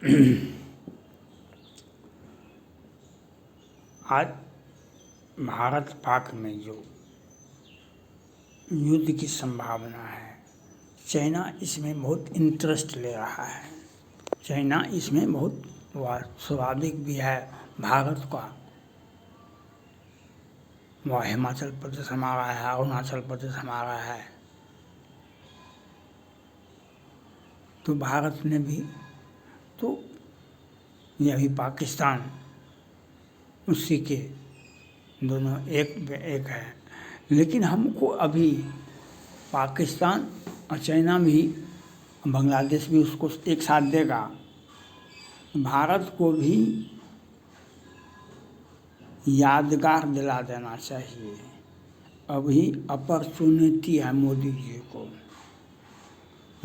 आज भारत पाक में जो युद्ध की संभावना है, चाइना इसमें बहुत इंटरेस्ट ले रहा है। चाइना इसमें बहुत स्वाभाविक भी है। भारत का वह हिमाचल प्रदेश हमारा है, अरुणाचल प्रदेश हमारा है, तो भारत ने भी, तो यह भी पाकिस्तान उसी के दोनों एक है। लेकिन हमको अभी पाकिस्तान और चाइना भी, बांग्लादेश भी उसको एक साथ देगा। भारत को भी यादगार दिला देना चाहिए। अभी अपॉर्चुनिटी है मोदी जी को,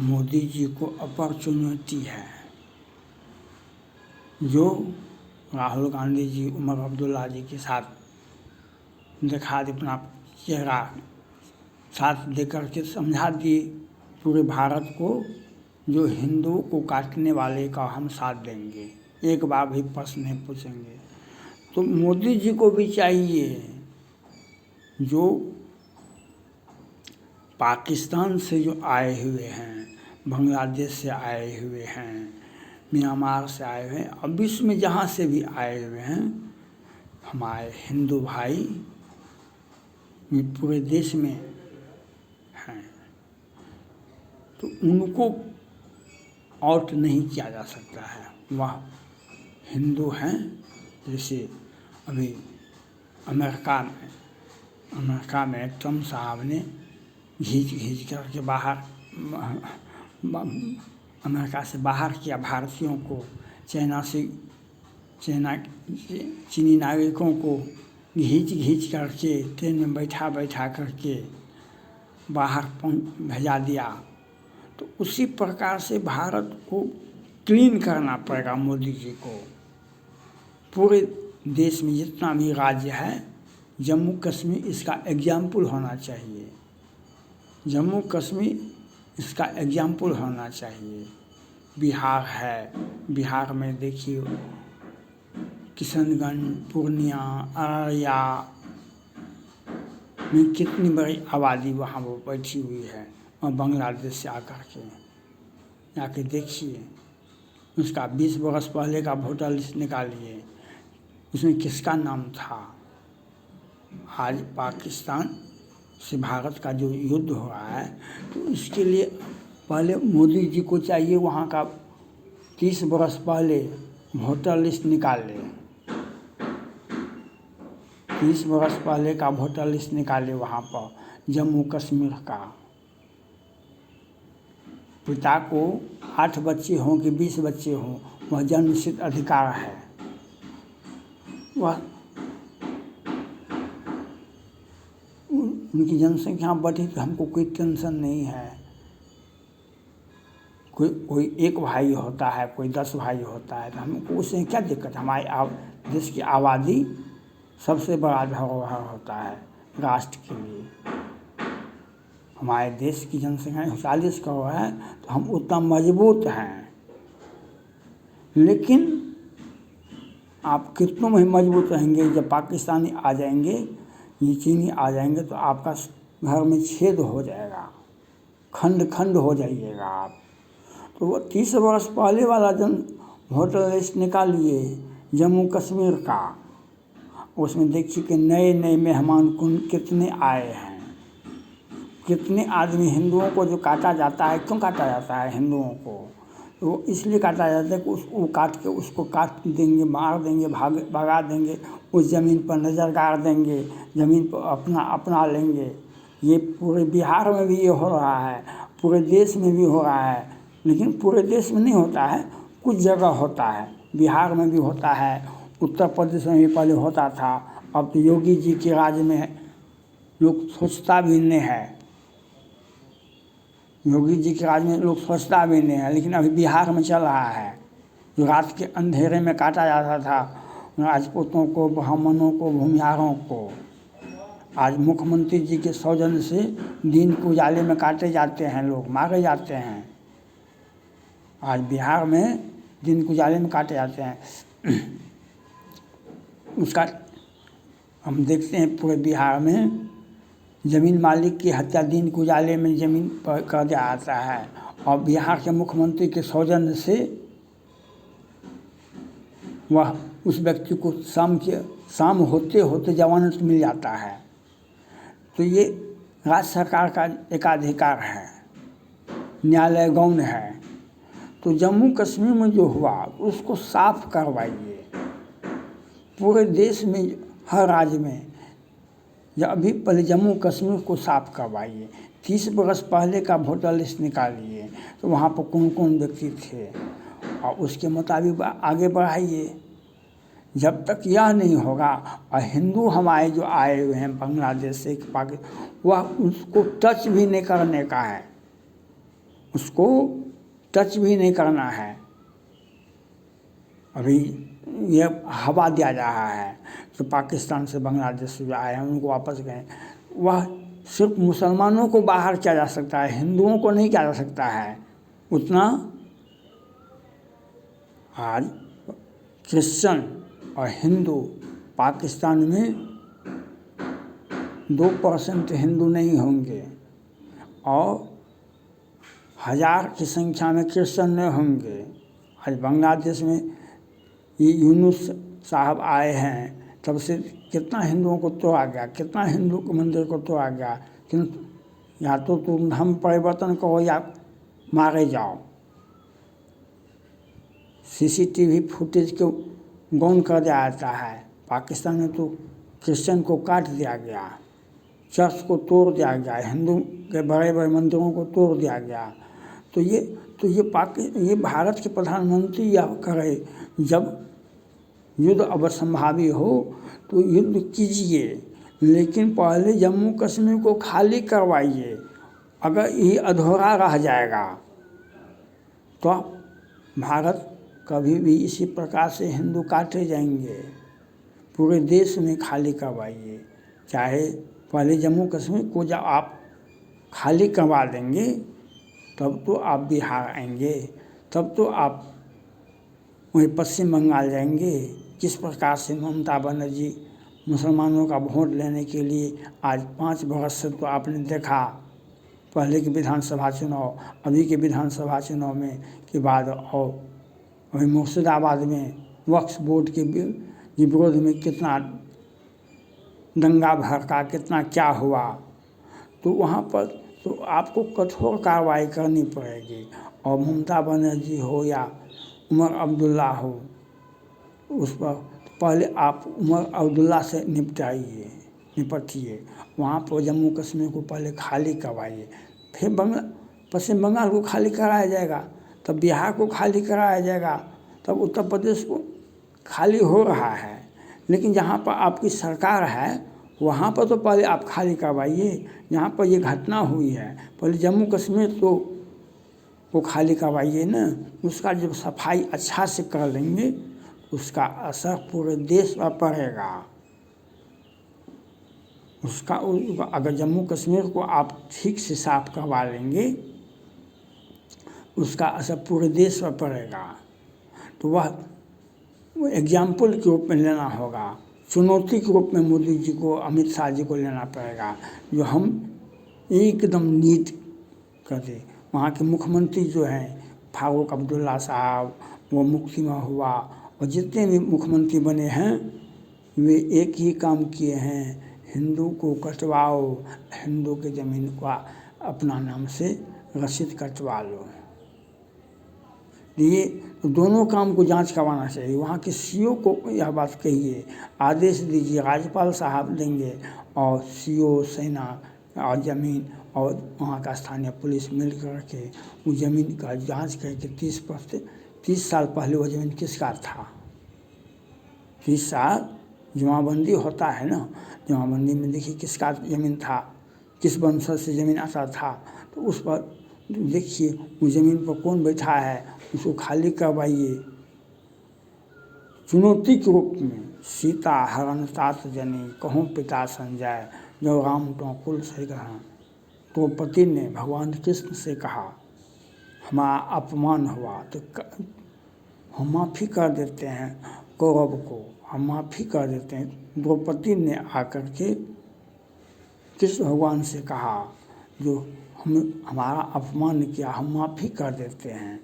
मोदी जी को अपॉर्चुनिटी है। जो राहुल गांधी जी उमर अब्दुल्ला जी के साथ दिखा दे, अपना चेहरा साथ देकर के समझा दिए पूरे भारत को, जो हिंदुओं को काटने वाले का हम साथ देंगे, एक बार भी प्रश्न नहीं पूछेंगे। तो मोदी जी को भी चाहिए, जो पाकिस्तान से जो आए हुए हैं, बांग्लादेश से आए हुए हैं, म्यांमार से आए हुए हैं, और विश्व में जहाँ से भी आए हुए हैं, हमारे हिंदू भाई पूरे देश में हैं, तो उनको आउट नहीं किया जा सकता है। वह हिंदू हैं। जैसे अभी अमेरिका में ट्रम्प साहब ने घींच करके बाहर अमेरिका से बाहर किया भारतीयों को, चीनी नागरिकों को घींच करके ट्रेन में बैठा करके बाहर भेजा दिया। तो उसी प्रकार से भारत को क्लीन करना पड़ेगा मोदी जी को। पूरे देश में जितना भी राज्य है, जम्मू कश्मीर इसका एग्जाम्पल होना चाहिए। जम्मू कश्मीर इसका एग्जाम्पल होना चाहिए। बिहार है, बिहार में देखिए किशनगंज, पूर्णिया, अररिया में कितनी बड़ी आबादी वहाँ वो बैठी हुई है, और बांग्लादेश से आके देखिए। उसका 20 बरस पहले का वोटर लिस्ट निकालिए, उसमें किसका नाम था। आज पाकिस्तान से भारत का जो युद्ध हो रहा है, तो इसके लिए पहले मोदी जी को चाहिए वहाँ का 30 बरस पहले वोटर लिस्ट निकाले, 30 बरस पहले का वोटर लिस्ट निकाले वहाँ पर जम्मू कश्मीर का। पिता को 8 बच्चे हों कि 20 बच्चे हों, वह जन्मसिद्ध अधिकार है। वह उनकी जनसंख्या बढ़ी तो हमको कोई टेंशन नहीं है। कोई एक भाई होता है, कोई 10 भाई होता है, तो हमको उससे क्या दिक्कत। हमारे देश की आबादी सबसे बड़ा धरोहर होता है राष्ट्र के लिए। हमारे देश की जनसंख्या 40 करोड़ है, तो हम उतना मजबूत हैं। लेकिन आप कितनों में मजबूत रहेंगे, जब पाकिस्तानी आ जाएंगे, ये चीनी आ जाएंगे, तो आपका घर में छेद हो जाएगा, खंड खंड हो जाइएगा आप। तो वो 30 वर्ष पहले वाला वोटर लिस्ट निकालिए जम्मू कश्मीर का, उसमें देखिए कि नए नए मेहमान कितने आए हैं। कितने आदमी हिंदुओं को जो काटा जाता है, क्यों काटा जाता है हिंदुओं को, तो वो इसलिए काटा जाता है कि उसको काट देंगे, मार देंगे, भगा देंगे, उस ज़मीन पर नज़र गाड़ देंगे, ज़मीन पर अपना लेंगे। ये पूरे बिहार में भी ये हो रहा है, पूरे देश में भी हो रहा है। लेकिन पूरे देश में नहीं होता है, कुछ जगह होता है। बिहार में भी होता है, उत्तर प्रदेश में भी पहले होता था। अब तो योगी जी के राज में लोग सोचता भी नहीं है, योगी जी के राज में लोग सोचता भी नहीं है। लेकिन अभी बिहार में चल रहा है, जो रात के अंधेरे में काटा जाता था राजपूतों को, ब्राह्मणों को, भूमिहारों को, आज मुख्यमंत्री जी के सौजन्य से दिन के उजाले में काटे जाते हैं लोग, मारे जाते हैं। आज बिहार में दिन उजाले में काटे जाते हैं। उसका हम देखते हैं पूरे बिहार में ज़मीन मालिक की हत्या दिन उजाले में ज़मीन पर कर दिया जाता है, और बिहार के मुख्यमंत्री के सौजन्य से वह उस व्यक्ति को शाम होते होते जमानत मिल जाता है। तो ये राज्य सरकार का एकाधिकार है, न्यायालय गौण है। तो जम्मू कश्मीर में जो हुआ उसको साफ करवाइए पूरे देश में, हर राज्य में। या अभी पहले जम्मू कश्मीर को साफ करवाइए। 30 बरस पहले का वोटर लिस्ट निकालिए तो वहाँ पर कौन कौन व्यक्ति थे, और उसके मुताबिक आगे बढ़ाइए। जब तक यह नहीं होगा, और हिंदू हमारे जो आए हुए हैं बांग्लादेश से, पाकिस्तान, वह उसको टच भी नहीं करने का है, उसको टच भी नहीं करना है। अभी ये हवा दिया जा रहा है तो पाकिस्तान से, बांग्लादेश से जो आए हैं उनको वापस गए। वह सिर्फ मुसलमानों को बाहर किया जा सकता है, हिंदुओं को नहीं किया जा सकता है। उतना आज क्रिश्चियन और हिंदू पाकिस्तान में 2% हिंदू नहीं होंगे, और 1000 की संख्या में क्रिश्चियन नहीं होंगे। आज बांग्लादेश में ये यूनुस साहब आए हैं, तब से कितना हिंदुओं को तोड़ा गया, कितना हिंदू के मंदिर को तोड़ा गया। या तो तुम धर्म परिवर्तन करो या मारे जाओ। CCTV फुटेज को गौण कर दिया जाता है। पाकिस्तान में तो क्रिश्चियन को काट दिया गया, चर्च को तोड़ दिया गया, हिंदू के बड़े बड़े मंदिरों को तोड़ दिया गया। तो ये भारत के प्रधानमंत्री यह करे, जब युद्ध अवसंभावी हो तो युद्ध कीजिए, लेकिन पहले जम्मू कश्मीर को खाली करवाइए। अगर ये अधूरा रह जाएगा तो भारत कभी भी इसी प्रकार से हिंदू काटे जाएंगे। पूरे देश में खाली करवाइए। चाहे पहले जम्मू कश्मीर को जब आप खाली करवा देंगे तब तो आप बिहार आएंगे, तब तो आप वहीं पश्चिम बंगाल जाएंगे। किस प्रकार से ममता बनर्जी मुसलमानों का वोट लेने के लिए आज 5 वर्ष से, तो आपने देखा पहले के विधानसभा चुनाव, अभी के विधानसभा चुनाव में के बाद, और वही मुर्शिदाबाद में वक्फ बोर्ड के विरोध में कितना दंगा भड़का, कितना क्या हुआ। तो वहाँ पर तो आपको कठोर कार्रवाई करनी पड़ेगी। और ममता बनर्जी हो या उमर अब्दुल्ला हो, उस पर पहले आप उमर अब्दुल्ला से निपटिए। वहाँ पर जम्मू कश्मीर को पहले खाली करवाइए, फिर पश्चिम बंगाल को खाली कराया जाएगा, तब बिहार को खाली कराया जाएगा, तब उत्तर प्रदेश को खाली हो रहा है। लेकिन जहाँ पर आपकी सरकार है वहाँ पर तो पहले आप खाली करवाइए। जहाँ पर ये घटना हुई है पहले जम्मू कश्मीर तो वो खाली करवाइए ना। उसका जब सफाई अच्छा से कर लेंगे उसका असर पूरे देश पर पड़ेगा। अगर जम्मू कश्मीर को आप ठीक से साफ करवा लेंगे उसका असर पूरे देश पर पड़ेगा। तो वह एग्जाम्पल के रूप में लेना होगा, चुनौती के रूप में मोदी जी को, अमित शाह जी को लेना पड़ेगा, जो हम एकदम नीट कर दें। वहाँ के मुख्यमंत्री जो हैं फारूक अब्दुल्ला साहब, वो मुफ्ती में हुआ, और जितने भी मुख्यमंत्री बने हैं वे एक ही काम किए हैं, हिंदू को कटवाओ, हिंदू के ज़मीन को अपना नाम से रसीद कटवा लो। ये दोनों काम को जांच करवाना चाहिए। वहाँ के सीओ को यह बात कहिए, आदेश दीजिए, राज्यपाल साहब देंगे, और सीओ, सेना और ज़मीन और वहाँ का स्थानीय पुलिस मिल कर के उस ज़मीन का जांच करके 30 साल पहले वो ज़मीन किसका था। 30 साल जमाबंदी होता है ना, जमाबंदी में देखिए किसका ज़मीन था, किस वंशज से ज़मीन आता था, तो उस पर देखिए उस ज़मीन पर कौन बैठा है, उसको खाली करवाइए। चुनौती के रूप में सीता हरण तात जनी, कहूँ पिता संजय, जो राम तो कुल से कहा। द्रौपदी ने भगवान कृष्ण से कहा हमारा अपमान हुआ तो हम माफ़ी कर देते हैं कौरव को, हम माफ़ी कर देते हैं। द्रौपदी ने आकर के कृष्ण भगवान से कहा, जो हमारा अपमान किया, हम माफ़ी कर देते हैं।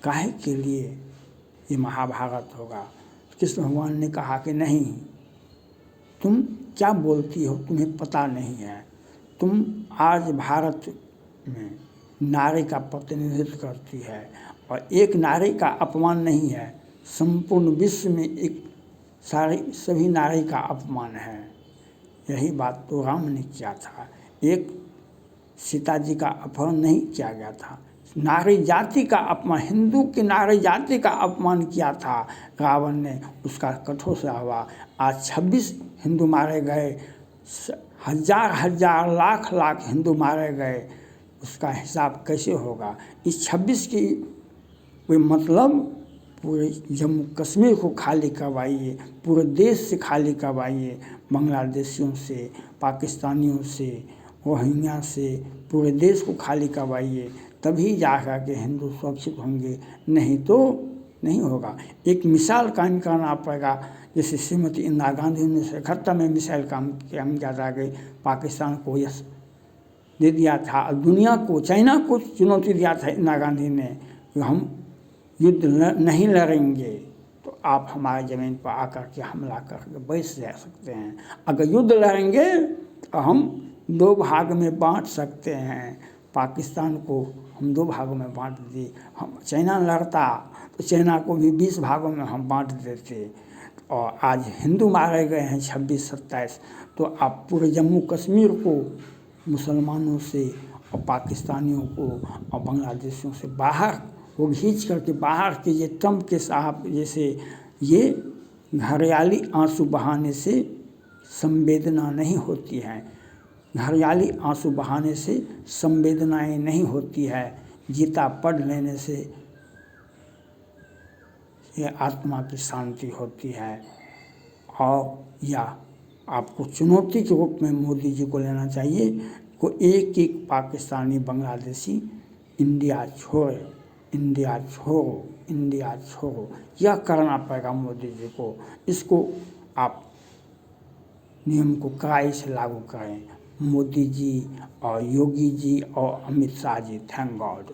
काहे के लिए ये महाभारत होगा? कृष्ण भगवान ने कहा कि नहीं, तुम क्या बोलती हो, तुम्हें पता नहीं है। तुम आज भारत में नारी का प्रतिनिधित्व करती है और एक नारी का अपमान नहीं है, संपूर्ण विश्व में एक सभी नारी का अपमान है। यही बात तो राम ने किया था। एक सीता जी का अपहरण नहीं किया गया था, नारी जाति का अपमान, हिंदू की नारी जाति का अपमान किया था रावण ने। उसका कठोर से हुआ। आज 26 हिंदू मारे गए, हजार हजार लाख लाख हिंदू मारे गए, उसका हिसाब कैसे होगा? इस 26 की कोई मतलब पूरे जम्मू कश्मीर को खाली करवाइए, पूरे देश से खाली करवाइए, बांग्लादेशियों से, पाकिस्तानियों से, रोहिंग्या से, पूरे देश को खाली करवाइए, तभी जाकर के हिंदू सुरक्षित होंगे, नहीं तो नहीं होगा। एक मिसाल कायम करना पड़ेगा। जैसे श्रीमती इंदिरा गांधी ने 1971 में मिसाइल कायम किया था कि पाकिस्तान को यह दे दिया था, दुनिया को, चाइना को चुनौती दिया था इंदिरा गांधी ने कि हम युद्ध नहीं लड़ेंगे तो आप हमारे ज़मीन पर आकर के हमला करके बैठ जा सकते हैं। अगर युद्ध लड़ेंगे तो हम 2 भाग में बांट सकते हैं। पाकिस्तान को हम 2 भागों में बांट दिए। हम चाइना लड़ता तो चाइना को भी 20 भागों में हम बांट देते। और आज हिंदू मारे गए हैं 26-27, तो आप पूरे जम्मू कश्मीर को मुसलमानों से और पाकिस्तानियों को और बांग्लादेशियों से बाहर वो खींच करके बाहर कीजिए। ट्रंप के साहब जैसे ये घरियाली आंसू बहाने से संवेदना नहीं होती है, घरियाली आंसू बहाने से संवेदनाएं नहीं होती है। गीता पढ़ लेने से ये आत्मा की शांति होती है। और या आपको चुनौती के रूप में मोदी जी को लेना चाहिए को एक एक पाकिस्तानी बांग्लादेशी इंडिया छोड़े, इंडिया छोड़ो, इंडिया छोड़ो, यह करना पड़ेगा मोदी जी को। इसको आप नियम को कड़ाई से लागू करें, मोदी जी और योगी जी और अमित शाह जी। Thank God.